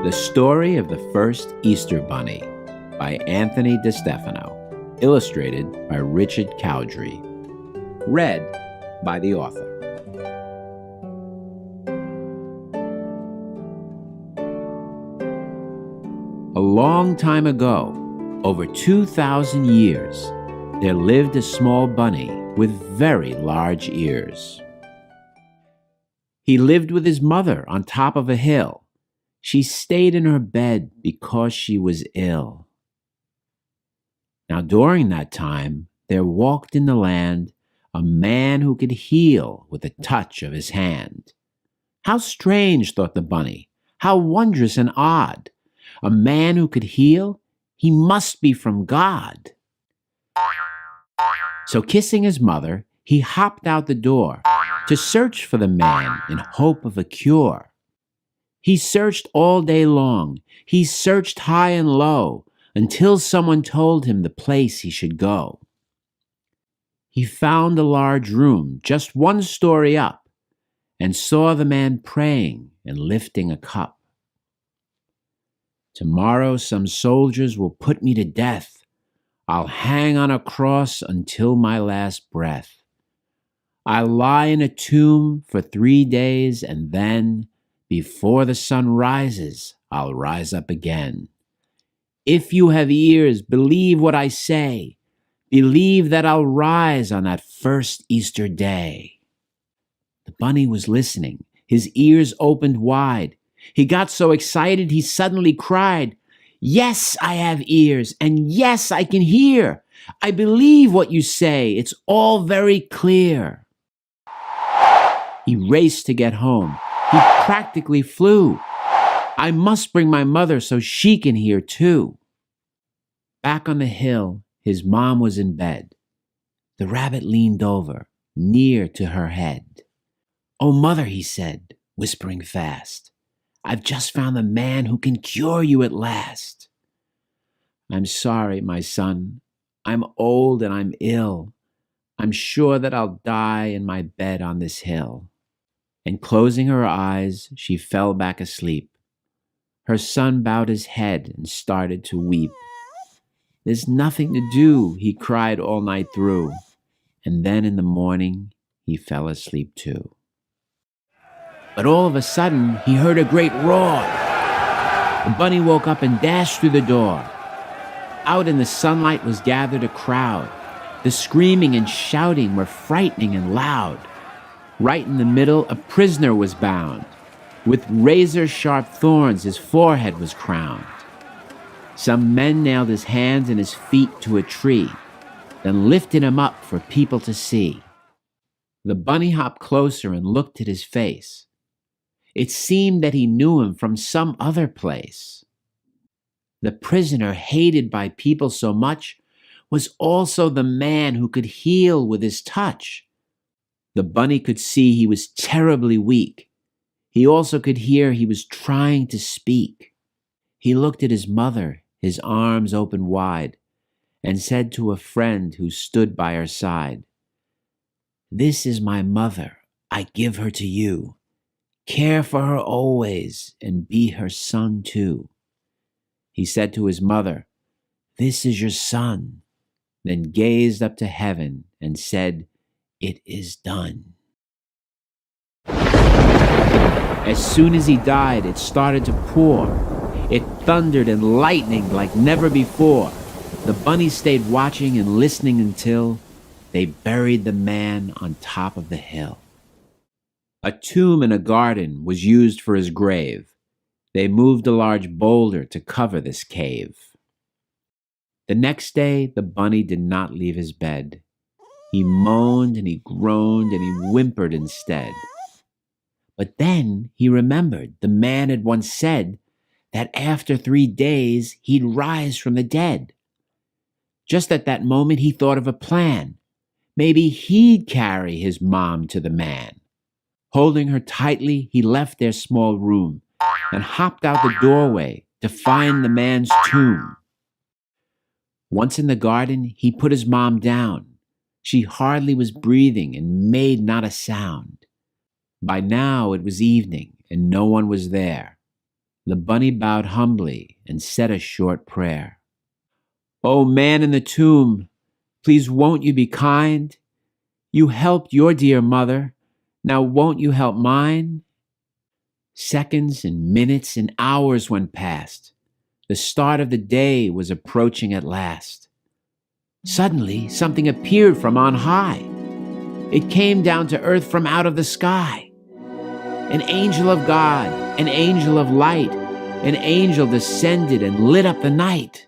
The Story of the First Easter Bunny by Anthony DeStefano, illustrated by Richard Cowdrey. Read by the author. A long time ago, over 2,000 years, there lived a small bunny with very large ears. He lived with his mother on top of a hill. She stayed in her bed because she was ill. Now during that time, there walked in the land a man who could heal with a touch of his hand. How strange, thought the bunny. How wondrous and odd. A man who could heal? He must be from God. So kissing his mother, he hopped out the door to search for the man in hope of a cure. He searched all day long. He searched high and low until someone told him the place he should go. He found a large room just one story up and saw the man praying and lifting a cup. Tomorrow some soldiers will put me to death. I'll hang on a cross until my last breath. I'll lie in a tomb for 3 days, and then, before the sun rises, I'll rise up again. If you have ears, believe what I say. Believe that I'll rise on that first Easter day. The bunny was listening, his ears opened wide. He got so excited he suddenly cried, "Yes, I have ears, and yes, I can hear. I believe what you say. It's all very clear." He raced to get home. He practically flew. I must bring my mother so she can hear too. Back on the hill, his mom was in bed. The rabbit leaned over, near to her head. "Oh, mother," he said, whispering fast, "I've just found the man who can cure you at last." "I'm sorry, my son. I'm old and I'm ill. I'm sure that I'll die in my bed on this hill." And closing her eyes, she fell back asleep. Her son bowed his head and started to weep. "There's nothing to do," he cried all night through. And then in the morning, he fell asleep too. But all of a sudden, he heard a great roar. The bunny woke up and dashed through the door. Out in the sunlight was gathered a crowd. The screaming and shouting were frightening and loud. Right in the middle, a prisoner was bound. With razor-sharp thorns, his forehead was crowned. Some men nailed his hands and his feet to a tree, then lifted him up for people to see. The bunny hopped closer and looked at his face. It seemed that he knew him from some other place. The prisoner, hated by people so much, was also the man who could heal with his touch. The bunny could see he was terribly weak. He also could hear he was trying to speak. He looked at his mother, his arms open wide, and said to a friend who stood by her side, "This is my mother. I give her to you. Care for her always and be her son too." He said to his mother, "This is your son," then gazed up to heaven and said, "It is done." As soon as he died, it started to pour. It thundered and lightninged like never before. The bunny stayed watching and listening until they buried the man on top of the hill. A tomb in a garden was used for his grave. They moved a large boulder to cover this cave. The next day, the bunny did not leave his bed. He moaned and he groaned and he whimpered instead. But then he remembered the man had once said that after 3 days he'd rise from the dead. Just at that moment he thought of a plan. Maybe he'd carry his mom to the man. Holding her tightly, he left their small room and hopped out the doorway to find the man's tomb. Once in the garden, he put his mom down. She hardly was breathing and made not a sound. By now it was evening and no one was there. The bunny bowed humbly and said a short prayer. "Oh, man in the tomb, please won't you be kind? You helped your dear mother, now won't you help mine?" Seconds and minutes and hours went past. The start of the day was approaching at last. Suddenly, something appeared from on high. It came down to earth from out of the sky. An angel of God, an angel of light, an angel descended and lit up the night.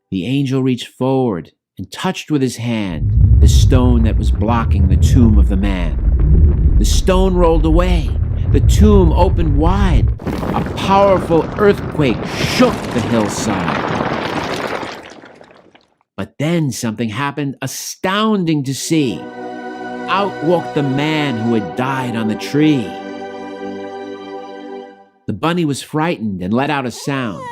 The angel reached forward and touched with his hand the stone that was blocking the tomb of the man. The stone rolled away. The tomb opened wide. A powerful earthquake shook the hillside. But then something happened astounding to see. Out walked the man who had died on the tree. The bunny was frightened and let out a sound.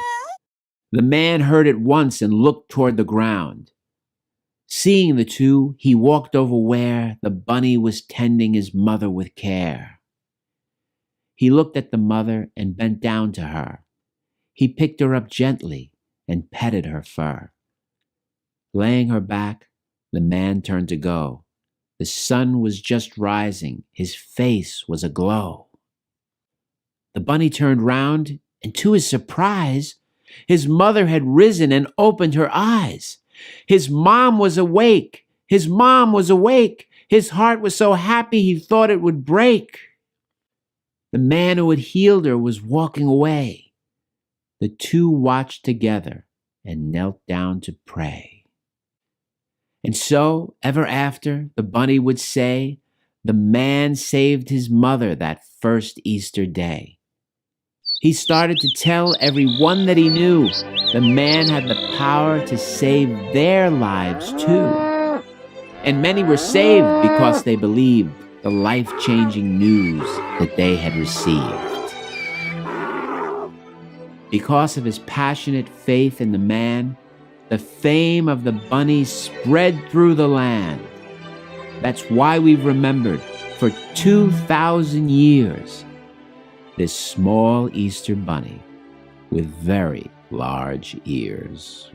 The man heard it once and looked toward the ground. Seeing the two, he walked over where the bunny was tending his mother with care. He looked at the mother and bent down to her. He picked her up gently and petted her fur. Laying her back, the man turned to go. The sun was just rising. His face was aglow. The bunny turned round, and to his surprise, his mother had risen and opened her eyes. His mom was awake. His mom was awake. His heart was so happy he thought it would break. The man who had healed her was walking away. The two watched together and knelt down to pray. And so, ever after, the bunny would say, the man saved his mother that first Easter day. He started to tell everyone that he knew the man had the power to save their lives too. And many were saved because they believed the life-changing news that they had received. Because of his passionate faith in the man, the fame of the bunny spread through the land. That's why we've remembered for 2,000 years this small Easter bunny with very large ears.